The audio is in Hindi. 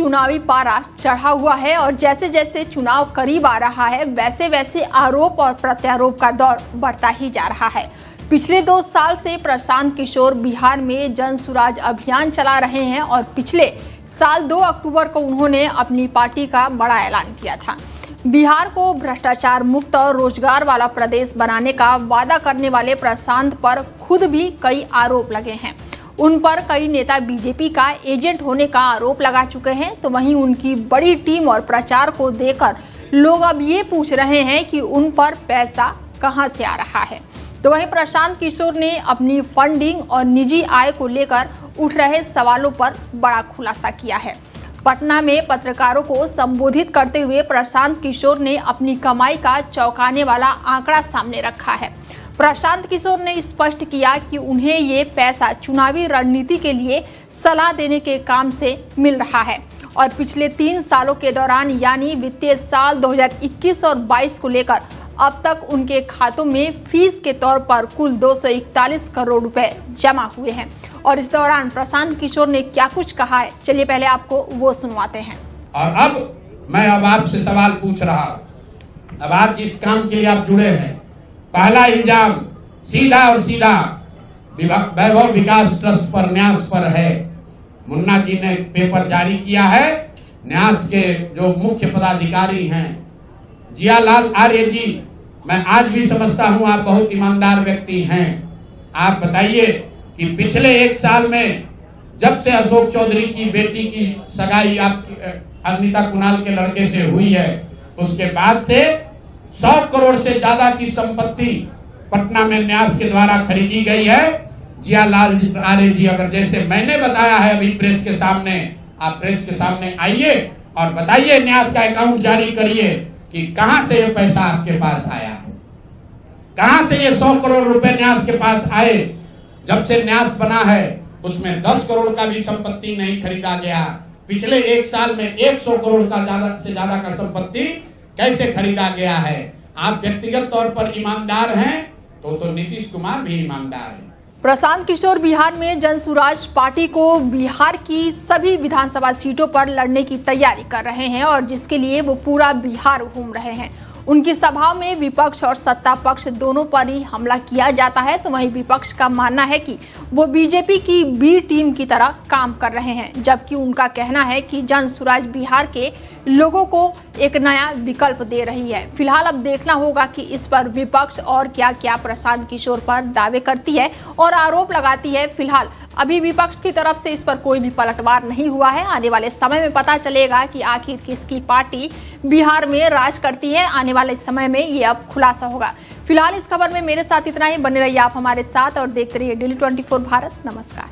चुनावी पारा चढ़ा हुआ है और जैसे जैसे चुनाव करीब आ रहा है वैसे वैसे आरोप और प्रत्यारोप का दौर बढ़ता ही जा रहा है। पिछले 2 साल से प्रशांत किशोर बिहार में जन सुराज अभियान चला रहे हैं और पिछले साल 2 अक्टूबर को उन्होंने अपनी पार्टी का बड़ा ऐलान किया था। बिहार को भ्रष्टाचार मुक्त और रोजगार वाला प्रदेश बनाने का वादा करने वाले प्रशांत पर खुद भी कई आरोप लगे हैं। उन पर कई नेता बीजेपी का एजेंट होने का आरोप लगा चुके हैं, तो वहीं उनकी बड़ी टीम और प्रचार को देखकर लोग अब ये पूछ रहे हैं कि उन पर पैसा कहां से आ रहा है। तो वहीं प्रशांत किशोर ने अपनी फंडिंग और निजी आय को लेकर उठ रहे सवालों पर बड़ा खुलासा किया है। पटना में पत्रकारों को संबोधित करते हुए प्रशांत किशोर ने अपनी कमाई का चौंकाने वाला आंकड़ा सामने रखा है। प्रशांत किशोर ने स्पष्ट किया कि उन्हें ये पैसा चुनावी रणनीति के लिए सलाह देने के काम से मिल रहा है और पिछले 3 सालों के दौरान यानी वित्तीय साल 2021 और 22 को लेकर अब तक उनके खातों में फीस के तौर पर कुल 241 करोड़ रुपए जमा हुए हैं। और इस दौरान प्रशांत किशोर ने क्या कुछ कहा है, चलिए पहले आपको वो सुनवाते हैं। और अब मैं आपसे सवाल पूछ रहा हूँ। अब आज जिस काम के लिए आप जुड़े हैं, पहला इल्जाम सीधा और सीधा वैभव विकास ट्रस्ट पर न्यास पर है। मुन्ना जी ने पेपर जारी किया है। न्यास के जो मुख्य पदाधिकारी हैं जियालाल आर्य जी, मैं आज भी समझता हूं आप बहुत ईमानदार व्यक्ति हैं। आप बताइए कि पिछले 1 साल में जब से अशोक चौधरी की बेटी की सगाई आपकी अग्निता कुणाल के लड़के से हुई है, उसके बाद से 100 करोड़ से ज्यादा की संपत्ति पटना में न्यास के द्वारा खरीदी गई है। जियालाल आर्य जी, अगर जैसे मैंने बताया है अभी प्रेस के सामने, आप प्रेस के सामने आइए और बताइए, न्यास का अकाउंट जारी करिए कि कहां से ये पैसा आपके पास आया है, कहां से ये 100 करोड़ रुपए न्यास के पास आए। जब से न्यास बना है उसमें 10 करोड़ का भी संपत्ति नहीं खरीदा गया। पिछले 1 साल में 100 करोड़ का ज्यादा का संपत्ति कैसे खरीदा गया है। आप व्यक्तिगत तौर पर ईमानदार हैं तो नीतीश कुमार भी ईमानदार है। प्रशांत किशोर बिहार में जन सुराज पार्टी को बिहार की सभी विधानसभा सीटों पर लड़ने की तैयारी कर रहे हैं और जिसके लिए वो पूरा बिहार घूम रहे हैं। उनकी सभाओं में विपक्ष और सत्ता पक्ष दोनों पर ही हमला किया जाता है, तो वहीं विपक्ष का मानना है कि वो बीजेपी की बी टीम की तरह काम कर रहे हैं, जबकि उनका कहना है कि जन सुराज बिहार के लोगों को एक नया विकल्प दे रही है। फिलहाल अब देखना होगा कि इस पर विपक्ष और क्या क्या प्रशांत किशोर पर दावे करती है और आरोप लगाती है। फिलहाल अभी विपक्ष की तरफ से इस पर कोई भी पलटवार नहीं हुआ है। आने वाले समय में पता चलेगा कि आखिर किसकी पार्टी बिहार में राज करती है। आने वाले समय में ये अब खुलासा होगा। फिलहाल इस खबर में मेरे साथ इतना ही। बने रहिए आप हमारे साथ और देखते रहिए डेली 24 भारत। नमस्कार।